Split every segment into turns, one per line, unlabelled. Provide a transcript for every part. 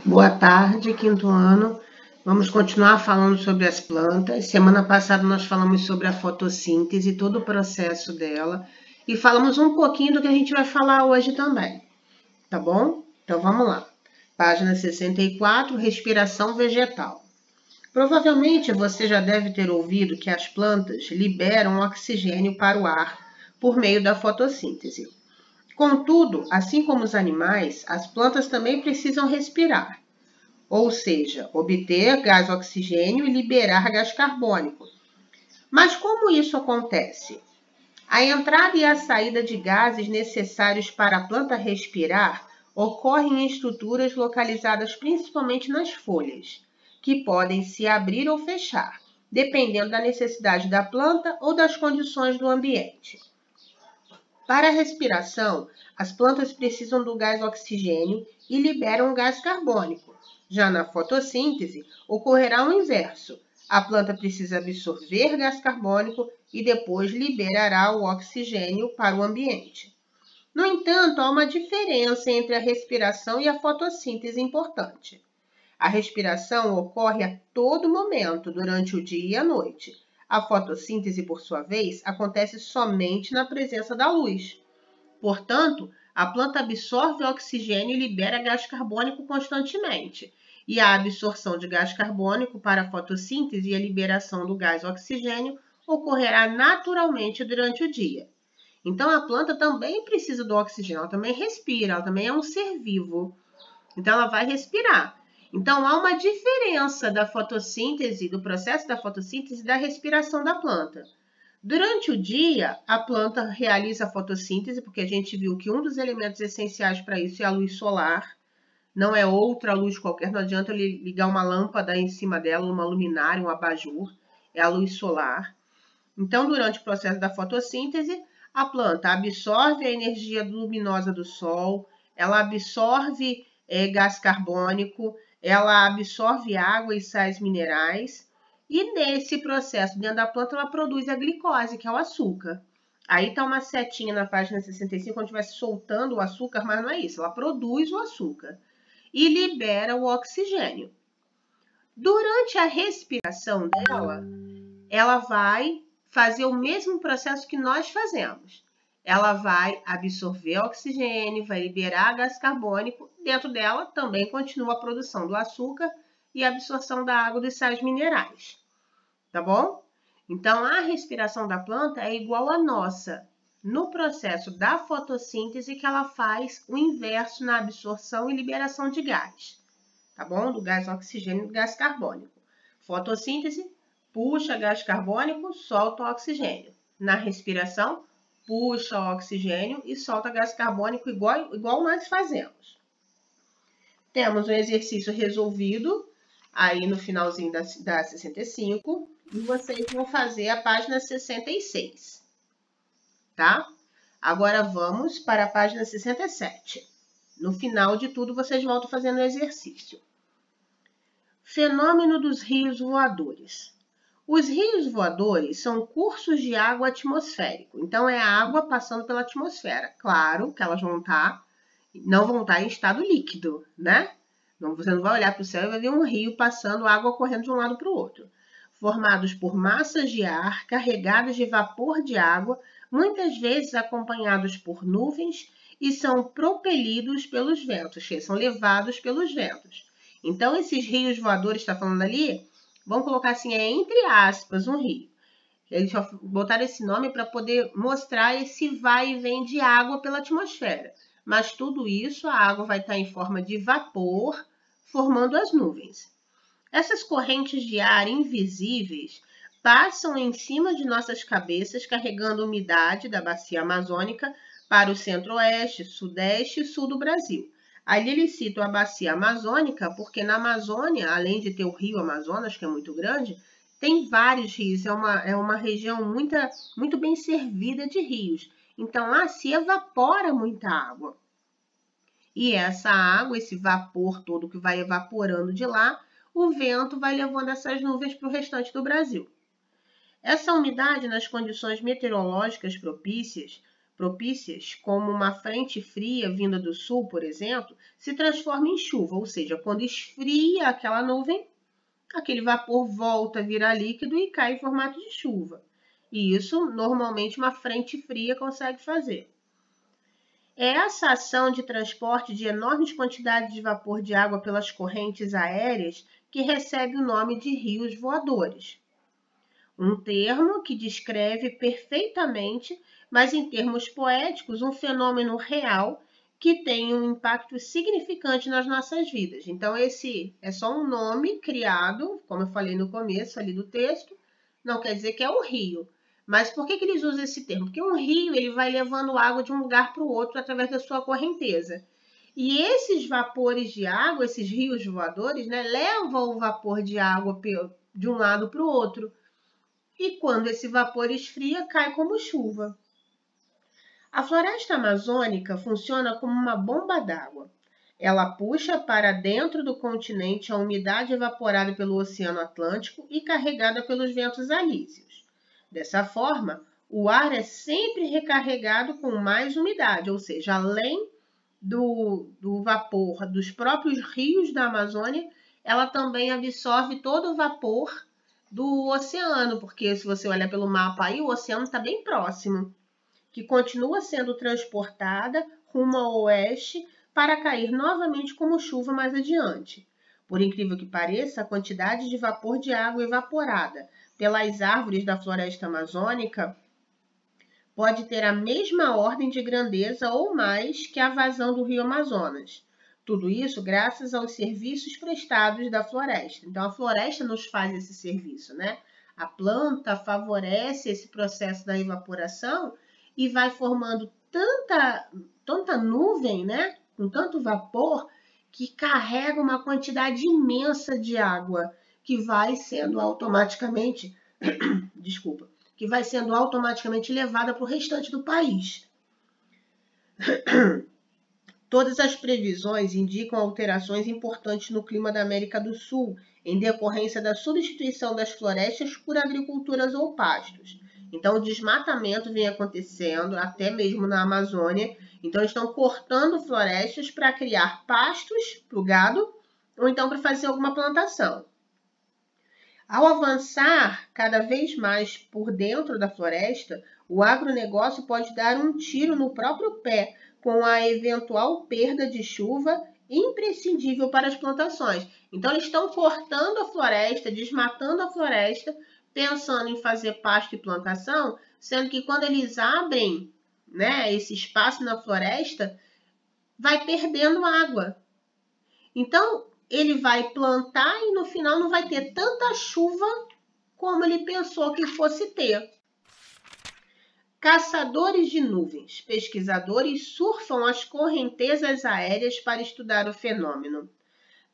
Boa tarde, quinto ano. Vamos continuar falando sobre as plantas. Semana passada nós falamos sobre a fotossíntese, todo o processo dela, e falamos um pouquinho do que a gente vai falar hoje também, tá bom? Então vamos lá. Página 64, respiração vegetal. Provavelmente você já deve ter ouvido que as plantas liberam oxigênio para o ar por meio da fotossíntese. Contudo, assim como os animais, as plantas também precisam respirar, ou seja, obter gás oxigênio e liberar gás carbônico. Mas como isso acontece? A entrada e a saída de gases necessários para a planta respirar ocorrem em estruturas localizadas principalmente nas folhas, que podem se abrir ou fechar, dependendo da necessidade da planta ou das condições do ambiente. Para a respiração, as plantas precisam do gás oxigênio e liberam gás carbônico. Já na fotossíntese, ocorrerá o inverso. A planta precisa absorver gás carbônico e depois liberará o oxigênio para o ambiente. No entanto, há uma diferença entre a respiração e a fotossíntese importante. A respiração ocorre a todo momento, durante o dia e a noite. A fotossíntese, por sua vez, acontece somente na presença da luz. Portanto, a planta absorve oxigênio e libera gás carbônico constantemente. E a absorção de gás carbônico para a fotossíntese e a liberação do gás oxigênio ocorrerá naturalmente durante o dia. Então, a planta também precisa do oxigênio, ela também respira, ela também é um ser vivo. Então, ela vai respirar. Então, há uma diferença da fotossíntese, do processo da fotossíntese e da respiração da planta. Durante o dia, a planta realiza a fotossíntese, porque a gente viu que um dos elementos essenciais para isso é a luz solar. Não é outra luz qualquer, não adianta ele ligar uma lâmpada em cima dela, uma luminária, um abajur, é a luz solar. Então, durante o processo da fotossíntese, a planta absorve a energia luminosa do sol, ela absorve gás carbônico, ela absorve água e sais minerais, e nesse processo, dentro da planta, ela produz a glicose, que é o açúcar. Aí está uma setinha na página 65, onde vai soltando o açúcar, mas não é isso, ela produz o açúcar e libera o oxigênio. Durante a respiração dela, ela vai fazer o mesmo processo que nós fazemos. Ela vai absorver oxigênio, vai liberar gás carbônico. Dentro dela também continua a produção do açúcar e a absorção da água e dos sais minerais. Tá bom? Então, a respiração da planta é igual à nossa. No processo da fotossíntese, que ela faz o inverso na absorção e liberação de gás. Tá bom? Do gás oxigênio e do gás carbônico. Fotossíntese, puxa gás carbônico, solta o oxigênio. Na respiração, puxa o oxigênio e solta gás carbônico igual nós fazemos. Temos um exercício resolvido aí no finalzinho da 65 e vocês vão fazer a página 66, tá? Agora vamos para a página 67. No final de tudo, vocês voltam fazendo o exercício. Fenômeno dos rios voadores. Os rios voadores são cursos de água atmosférico. Então, é a água passando pela atmosfera. Claro que elas não vão estar em estado líquido, né? Você não vai olhar para o céu e vai ver um rio passando, água correndo de um lado para o outro. Formados por massas de ar carregadas de vapor de água, muitas vezes acompanhados por nuvens, e são propelidos pelos ventos, que são levados pelos ventos. Então, esses rios voadores, está falando ali, vamos colocar assim, é entre aspas, um rio. Eles só botaram esse nome para poder mostrar esse vai e vem de água pela atmosfera. Mas tudo isso, a água vai estar em forma de vapor, formando as nuvens. Essas correntes de ar invisíveis passam em cima de nossas cabeças, carregando umidade da bacia amazônica para o centro-oeste, sudeste e sul do Brasil. Ali eles citam a bacia amazônica, porque na Amazônia, além de ter o rio Amazonas, que é muito grande, tem vários rios, é uma região muito bem servida de rios. Então, lá se evapora muita água. E essa água, esse vapor todo que vai evaporando de lá, o vento vai levando essas nuvens para o restante do Brasil. Essa umidade, nas condições meteorológicas propícias, propícias, como uma frente fria vinda do sul, por exemplo, se transforma em chuva, ou seja, quando esfria aquela nuvem, aquele vapor volta a virar líquido e cai em formato de chuva. E isso, normalmente, uma frente fria consegue fazer. É essa ação de transporte de enormes quantidades de vapor de água pelas correntes aéreas que recebe o nome de rios voadores. Um termo que descreve perfeitamente, mas em termos poéticos, um fenômeno real que tem um impacto significante nas nossas vidas. Então, esse é só um nome criado, como eu falei no começo ali do texto, não quer dizer que é um rio. Mas por que eles usam esse termo? Porque um rio ele vai levando água de um lugar para o outro através da sua correnteza. E esses vapores de água, esses rios voadores, né, levam o vapor de água de um lado para o outro. E quando esse vapor esfria, cai como chuva. A floresta amazônica funciona como uma bomba d'água. Ela puxa para dentro do continente a umidade evaporada pelo Oceano Atlântico e carregada pelos ventos alísios. Dessa forma, o ar é sempre recarregado com mais umidade, ou seja, além do vapor dos próprios rios da Amazônia, ela também absorve todo o vapor do oceano, porque se você olhar pelo mapa aí, o oceano está bem próximo, que continua sendo transportada rumo ao oeste para cair novamente como chuva mais adiante. Por incrível que pareça, a quantidade de vapor de água evaporada pelas árvores da floresta amazônica pode ter a mesma ordem de grandeza ou mais que a vazão do rio Amazonas. Tudo isso graças aos serviços prestados da floresta. Então, a floresta nos faz esse serviço, né? A planta favorece esse processo da evaporação e vai formando tanta nuvem, né? Com tanto vapor, que carrega uma quantidade imensa de água que vai sendo automaticamente, desculpa, que vai sendo automaticamente levada para o restante do país. Todas as previsões indicam alterações importantes no clima da América do Sul, em decorrência da substituição das florestas por agriculturas ou pastos. Então, o desmatamento vem acontecendo, até mesmo na Amazônia. Então, estão cortando florestas para criar pastos para o gado, ou então para fazer alguma plantação. Ao avançar cada vez mais por dentro da floresta, o agronegócio pode dar um tiro no próprio pé com a eventual perda de chuva imprescindível para as plantações. Então, eles estão cortando a floresta, desmatando a floresta, pensando em fazer pasto e plantação, sendo que quando eles abrem, né, esse espaço na floresta, vai perdendo água. Então, ele vai plantar e no final não vai ter tanta chuva como ele pensou que fosse ter. Caçadores de nuvens, pesquisadores surfam as correntezas aéreas para estudar o fenômeno.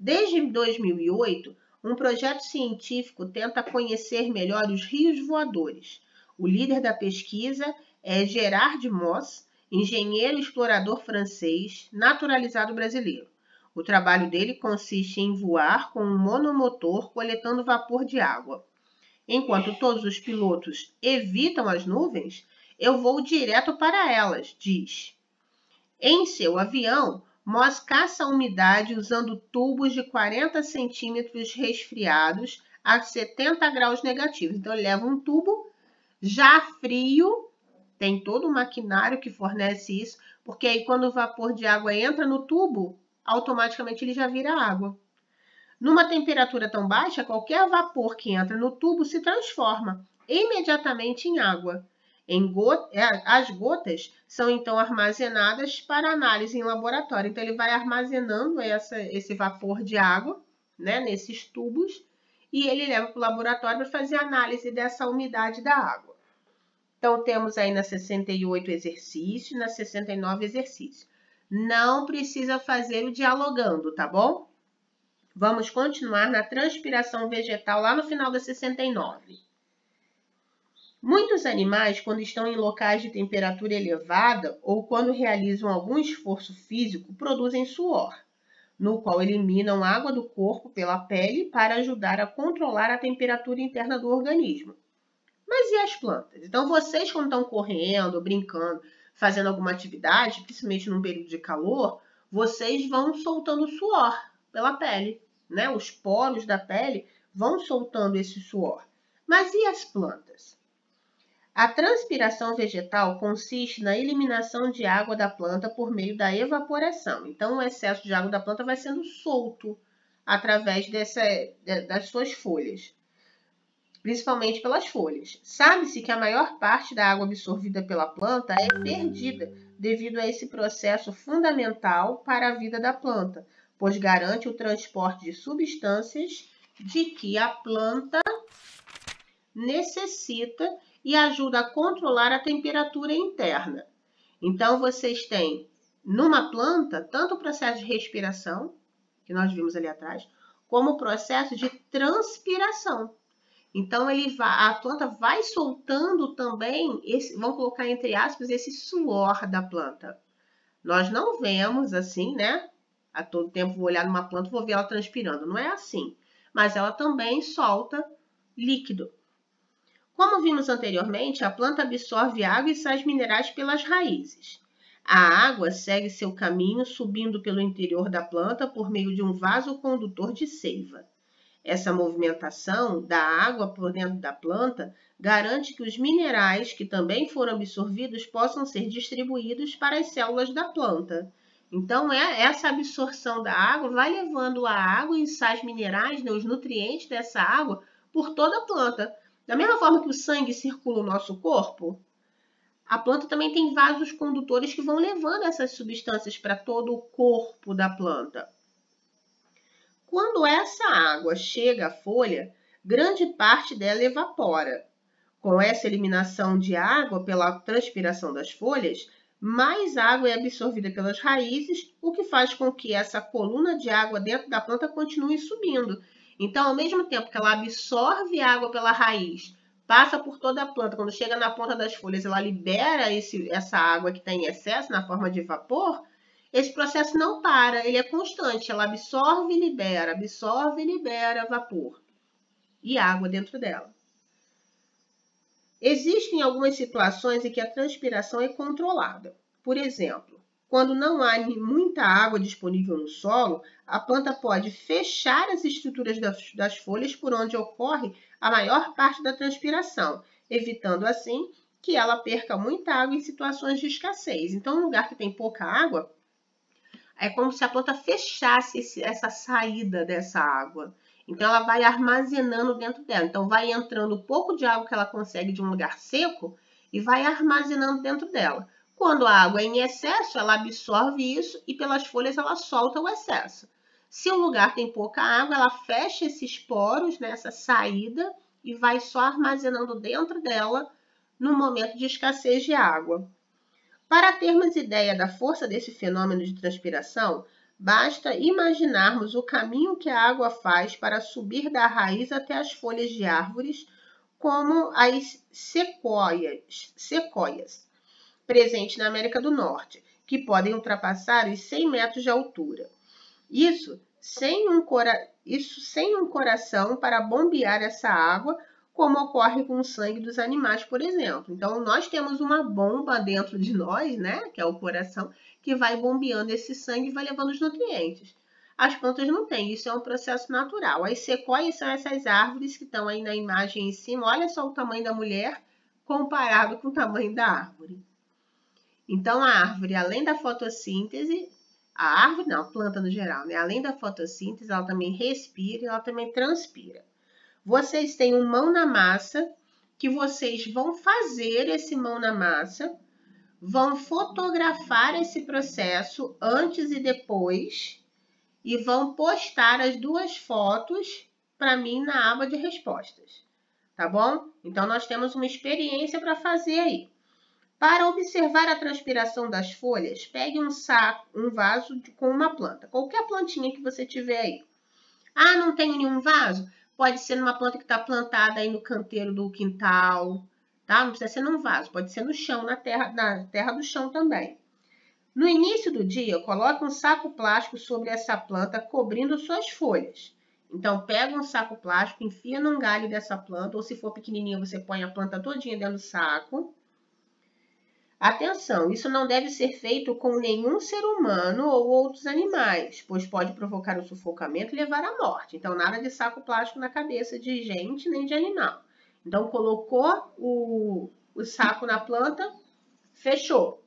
Desde 2008, um projeto científico tenta conhecer melhor os rios voadores. O líder da pesquisa é Gerard Moss, engenheiro explorador francês, naturalizado brasileiro. O trabalho dele consiste em voar com um monomotor coletando vapor de água. Enquanto todos os pilotos evitam as nuvens, eu vou direto para elas, diz. Em seu avião, Moss caça a umidade usando tubos de 40 centímetros resfriados a 70 graus negativos. Então, ele leva um tubo já frio, tem todo um maquinário que fornece isso, porque aí quando o vapor de água entra no tubo, automaticamente ele já vira água. Numa temperatura tão baixa, qualquer vapor que entra no tubo se transforma imediatamente em água. As gotas são então armazenadas para análise em laboratório. Então, ele vai armazenando esse vapor de água, né, nesses tubos e ele leva para o laboratório para fazer análise dessa umidade da água. Então, temos aí na 68 exercícios, na 69 exercícios. Não precisa fazer o dialogando, tá bom? Vamos continuar na transpiração vegetal lá no final da 69. Muitos animais, quando estão em locais de temperatura elevada ou quando realizam algum esforço físico, produzem suor, no qual eliminam água do corpo pela pele para ajudar a controlar a temperatura interna do organismo. Mas e as plantas? Então, vocês, quando estão correndo, brincando, fazendo alguma atividade, principalmente num período de calor, vocês vão soltando suor pela pele, né? Os poros da pele vão soltando esse suor. Mas e as plantas? A transpiração vegetal consiste na eliminação de água da planta por meio da evaporação. Então, o excesso de água da planta vai sendo solto através das suas folhas, principalmente pelas folhas. Sabe-se que a maior parte da água absorvida pela planta é perdida devido a esse processo fundamental para a vida da planta, pois garante o transporte de substâncias de que a planta necessita e ajuda a controlar a temperatura interna. Então, vocês têm numa planta tanto o processo de respiração, que nós vimos ali atrás, como o processo de transpiração. Então, a planta vai soltando também, vamos colocar entre aspas, esse suor da planta. Nós não vemos assim, né? A todo tempo vou olhar numa planta e vou ver ela transpirando. Não é assim. Mas ela também solta líquido. Como vimos anteriormente, a planta absorve água e sais minerais pelas raízes. A água segue seu caminho subindo pelo interior da planta por meio de um vaso condutor de seiva. Essa movimentação da água por dentro da planta garante que os minerais que também foram absorvidos possam ser distribuídos para as células da planta. Então, essa absorção da água vai levando a água e sais minerais, né, os nutrientes dessa água, por toda a planta. Da mesma forma que o sangue circula o nosso corpo, a planta também tem vasos condutores que vão levando essas substâncias para todo o corpo da planta. Quando essa água chega à folha, grande parte dela evapora. Com essa eliminação de água pela transpiração das folhas, mais água é absorvida pelas raízes, o que faz com que essa coluna de água dentro da planta continue subindo. Então, ao mesmo tempo que ela absorve água pela raiz, passa por toda a planta, quando chega na ponta das folhas, ela libera essa água que está em excesso na forma de vapor. Esse processo não para, ele é constante. Ela absorve e libera vapor e água dentro dela. Existem algumas situações em que a transpiração é controlada. Por exemplo, quando não há muita água disponível no solo, a planta pode fechar as estruturas das folhas por onde ocorre a maior parte da transpiração, evitando assim que ela perca muita água em situações de escassez. Então, um lugar que tem pouca água, é como se a planta fechasse essa saída dessa água. Então, ela vai armazenando dentro dela. Então, vai entrando um pouco de água que ela consegue de um lugar seco e vai armazenando dentro dela. Quando a água é em excesso, ela absorve isso e pelas folhas ela solta o excesso. Se o lugar tem pouca água, ela fecha esses poros nessa saída e vai só armazenando dentro dela no momento de escassez de água. Para termos ideia da força desse fenômeno de transpiração, basta imaginarmos o caminho que a água faz para subir da raiz até as folhas de árvores, como as sequoias, presentes na América do Norte, que podem ultrapassar os 100 metros de altura. Isso sem um coração para bombear essa água, como ocorre com o sangue dos animais, por exemplo. Então, nós temos uma bomba dentro de nós, né, que é o coração, que vai bombeando esse sangue e vai levando os nutrientes. As plantas não têm, isso é um processo natural. As sequoias são essas árvores que estão aí na imagem em cima. Olha só o tamanho da mulher comparado com o tamanho da árvore. Então, a árvore, além da fotossíntese, a planta no geral, né? Além da fotossíntese, ela também respira e ela também transpira. Vocês têm um mão na massa, que vocês vão fazer esse mão na massa, vão fotografar esse processo antes e depois e vão postar as duas fotos para mim na aba de respostas, tá bom? Então, nós temos uma experiência para fazer aí. Para observar a transpiração das folhas, pegue um vaso com uma planta, qualquer plantinha que você tiver aí. Ah, não tenho nenhum vaso? Pode ser numa planta que está plantada aí no canteiro do quintal, tá? Não precisa ser num vaso, pode ser no chão, na terra do chão também. No início do dia, coloque um saco plástico sobre essa planta, cobrindo suas folhas. Então, pega um saco plástico, enfia num galho dessa planta, ou se for pequenininha, você põe a planta todinha dentro do saco. Atenção, isso não deve ser feito com nenhum ser humano ou outros animais, pois pode provocar o sufocamento e levar à morte. Então, nada de saco plástico na cabeça de gente nem de animal. Então, colocou o saco na planta, fechou.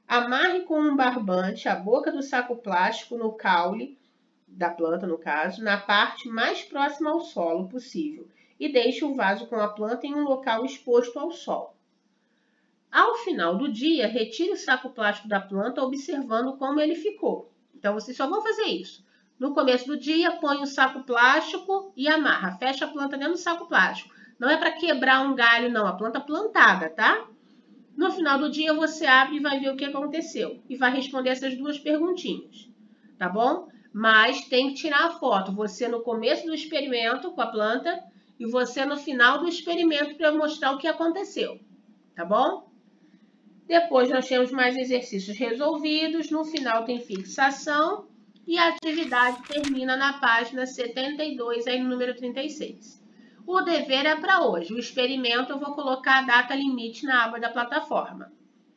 Amarre com um barbante a boca do saco plástico no caule da planta, no caso, na parte mais próxima ao solo possível e deixe o vaso com a planta em um local exposto ao sol. Ao final do dia, retire o saco plástico da planta observando como ele ficou. Então, vocês só vão fazer isso. No começo do dia, põe o saco plástico e amarra. Fecha a planta dentro do saco plástico. Não é para quebrar um galho, não. A planta plantada, tá? No final do dia, você abre e vai ver o que aconteceu. E vai responder essas duas perguntinhas. Tá bom? Mas tem que tirar a foto. Você no começo do experimento com a planta e você no final do experimento para mostrar o que aconteceu. Tá bom? Depois nós temos mais exercícios resolvidos. No final tem fixação. E a atividade termina na página 72, aí no número 36. O dever é para hoje. O experimento eu vou colocar a data limite na aba da plataforma.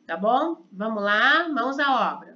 Tá bom? Vamos lá, mãos à obra.